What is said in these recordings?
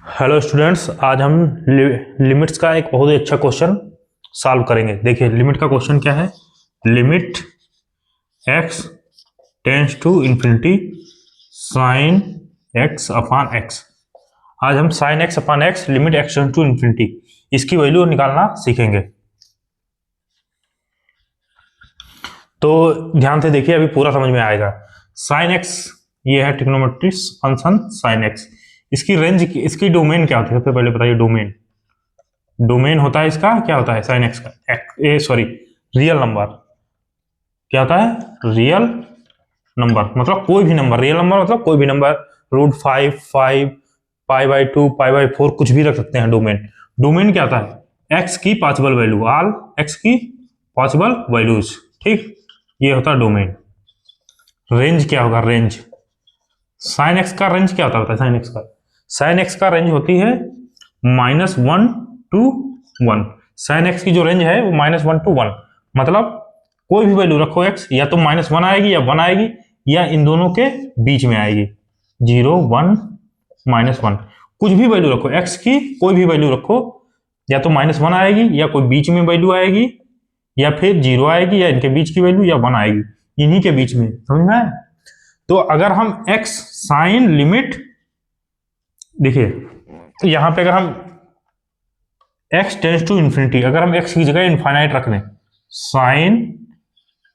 Hello students, आज हम limits का एक बहुत ही अच्छा क्वेश्चन सॉल्व करेंगे। देखिए लिमिट का क्वेश्चन क्या है। Limit x tends to infinity sine x upon x। आज हम sine x upon x limit x tends to infinity इसकी वैल्यू निकालना सीखेंगे। तो ध्यान से देखिए, अभी पूरा समझ में आएगा। साइन x ये है ट्रिग्नोमेट्रिक फंक्शन साइन x। इसकी रेंज, इसकी डोमेन क्या होती है सबसे पहले बताइए। डोमेन होता है इसका, क्या होता है साइन एक्स का, रियल नंबर। क्या होता है? रियल नंबर मतलब कोई भी नंबर। रियल नंबर मतलब कोई भी नंबर, √5, 5, π/2, π/4 कुछ भी रख सकते हैं। डोमेन क्या होता है? एक्स की पॉसिबल वैल्यू, ऑल एक्स की पॉसिबल वैल्यूज। ठीक, ये होता है डोमेन। रेंज क्या होगा? रेंज साइन एक्स का रेंज क्या होता है? साइन एक्स का रेंज होती है -1 to 1। साइन एक्स की जो रेंज है वो -1 to 1, मतलब कोई भी वैल्यू रखो एक्स, या तो -1 आएगी या 1 आएगी, या इन दोनों के बीच में आएगी। 0, 1, -1, कुछ भी वैल्यू रखो एक्स की, कोई भी वैल्यू रखो, या तो -1 आएगी, या कोई बीच में वैल्यू आएगी, या फिर 0 आएगी, या इनके बीच की वैल्यू, या 1 आएगी, इन्हीं के बीच में। समझ में आया? तो अगर हम x साइन लिमिट, देखिए यहां पे अगर हम x टेंस टू इंफिनिटी, अगर हम x की जगह इनफाइनाइट रख दें, साइन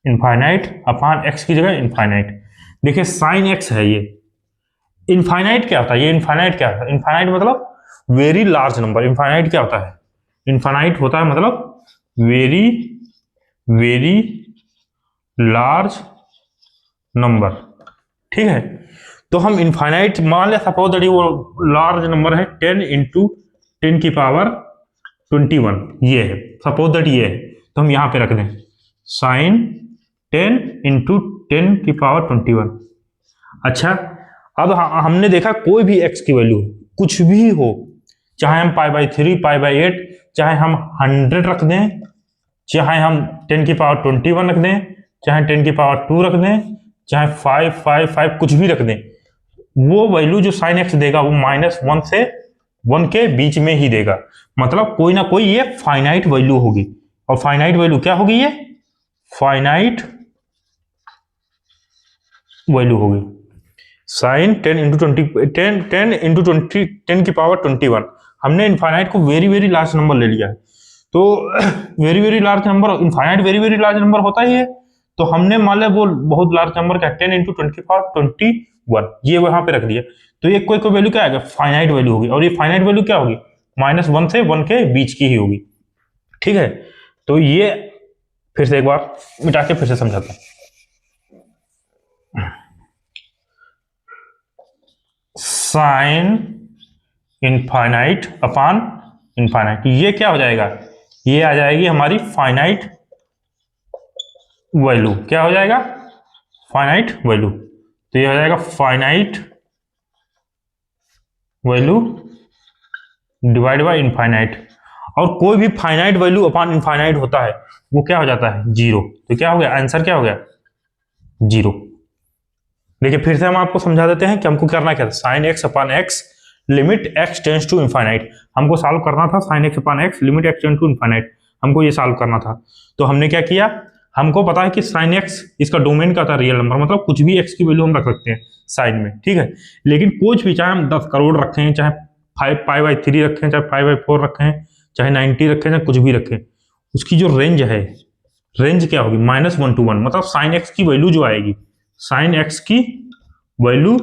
इनफाइनाइट अपान x की जगह इनफाइनाइट। देखिए साइन x है ये। इनफाइनाइट क्या होता है? ये इनफाइनाइट क्या होता है? इनफाइनाइट मतलब वेरी लार्ज नंबर। इनफाइनाइट क्या होता है? इनफाइनाइट होता है मतलब वेरी वेरी लार्ज नंबर। ठीक है, तो हम इनफाइनाइट मान ले, सपोज दैट वो लार्ज नंबर है 10 इंटू 10 की पावर 21, ये है, सपोज दैट ये है, तो हम यहां पे रख दें साइन 10 इंटू 10 की पावर 21। अच्छा, अब हमने देखा कोई भी x की वैल्यू कुछ भी हो, चाहे हम π/3, π/8, चाहे हम 100 रख दें, चाहे हम 10 की पावर 21 रख दें, चाहे 10 की पावर 2 रख दें, चाहे 5, 5, 5 कुछ भी रख दें, वो वैल्यू जो साइन एक्स देगा वो -1 से 1 के बीच में ही देगा। मतलब कोई ना कोई ये फाइनाइट वैल्यू होगी। और फाइनाइट वैल्यू क्या होगी? ये फाइनाइट वैल्यू होगी। साइन 10 इंटू 20, 10 इंटू 20, 10 की पावर 21। हमने इनफाइनाइट को वेरी वेरी लार्ज नंबर ले लिया है, तो very very large number, infinite very very large number होता ही है, तो हमने मान लिया वो बहुत लार्ज नंबर का 10 इंटू 10 की पावर 21, ये वहां पे रख दिया। तो ये कोई कोई वैल्यू क्या आएगा? फाइनाइट वैल्यू होगी। और ये फाइनाइट वैल्यू क्या होगी? -1 से 1 के बीच की ही होगी। ठीक है, तो ये फिर से एक बार मिटा के फिर से समझाता हूं। साइन इनफाइनाइट अपान इनफाइनाइट, ये क्या हो जाएगा? ये आ जाएगी हमारी फाइनाइट वैल्यू। क्या हो जाएगा? Finite value. तो ये हो जाएगा finite value divide by infinite. और कोई भी फाइनाइट वैल्यू अपान इनफाइनाइट होता है वो क्या हो जाता है? 0। तो क्या हो गया? आंसर क्या हो गया? 0। देखिए फिर से हम आपको समझा देते हैं कि हमको करना क्या था। Sine x upon x limit x tends to infinite हमको सॉल्व करना था। Sine x upon x limit x tends to infinite हमको ये सॉल्व करना था। तो हमने क्या किया, हमको पता है कि साइन एक्स इसका डोमेन क्या था? रियल नंबर, मतलब कुछ भी x की वैल्यू हम रख सकते हैं साइन में। ठीक है, लेकिन कुछ भी, चाहे हम 10 करोड़ रखें, चाहे 5π/3 रखें, चाहे 5/4 रखें, चाहे 90 रखें, चाहे कुछ भी रखें, उसकी जो रेंज है, रेंज क्या होगी? -1 to 1, मतलब साइन एक्स की वैल्यू जो आएगी, साइन एक्स की वैल्यू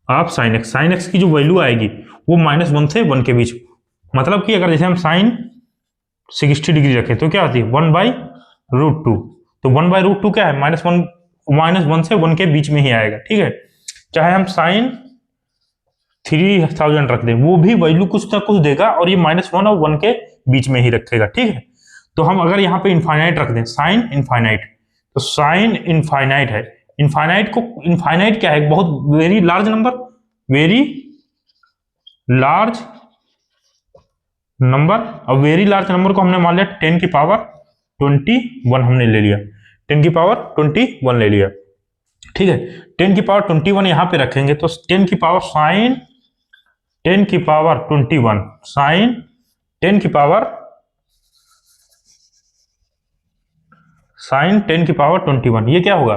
ऑफ साइन एक्स की जो वैल्यू आएगी वो -1 से 1 के बीच। मतलब कि अगर जैसे हम साइन 60 डिग्री रखें तो क्या होती है? 1/√2। तो 1/√2 क्या है? -1 से 1 के बीच में ही आएगा। ठीक है, चाहे हम साइन 3000 रख दें, वो भी वैल्यू कुछ ना कुछ देगा, और ये -1 और 1 के बीच में ही रखेगा। ठीक है, तो हम अगर यहाँ पे इनफाइनाइट रख दें, साइन इनफाइनाइट, तो साइन इनफाइनाइट है। इनफाइनाइट को, इनफाइनाइट क्या है? बहुत very large number, very large number. और वेरी लार्ज नंबर को हमने मान लिया 10 की पावर 21 हमने ले लिया, 10 की पावर 21 ले लिया। ठीक है, 10 की पावर 21 यहां पे रखेंगे तो 10 की पावर साइन 10 की पावर 21 साइन 10 की पावर 21, ये क्या होगा,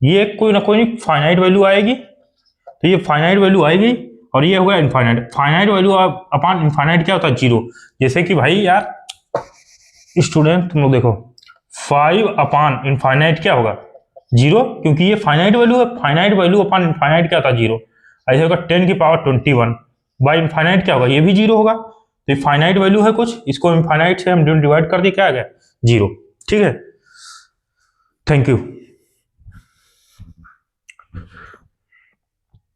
ये कोई ना कोई फाइनाइट वैल्यू आएगी, तो ये फाइनाइट वैल्यू आएगी और ये होगा infinite. Finite value upon infinite क्या होता है, जीरो। जैसे कि भाई यार स्टूडेंट तुम लोग देखो 5 अपॉन इनफाइनाइट क्या होगा, जीरो, क्योंकि ये फाइनाइट वैल्यू है। फाइनाइट वैल्यू अपॉन इनफाइनाइट क्या होता है, जीरो। ऐसे होगा 10 की पावर 21 बाई इनफाइनाइट क्या होगा, ये भी जीरो होगा। तो ये फाइनाइट वैल्यू है कुछ, इसको इनफाइनाइट से हम डिवाइड कर दिए, क्या आ गया, जीरो। ठीक है, थैंक यू।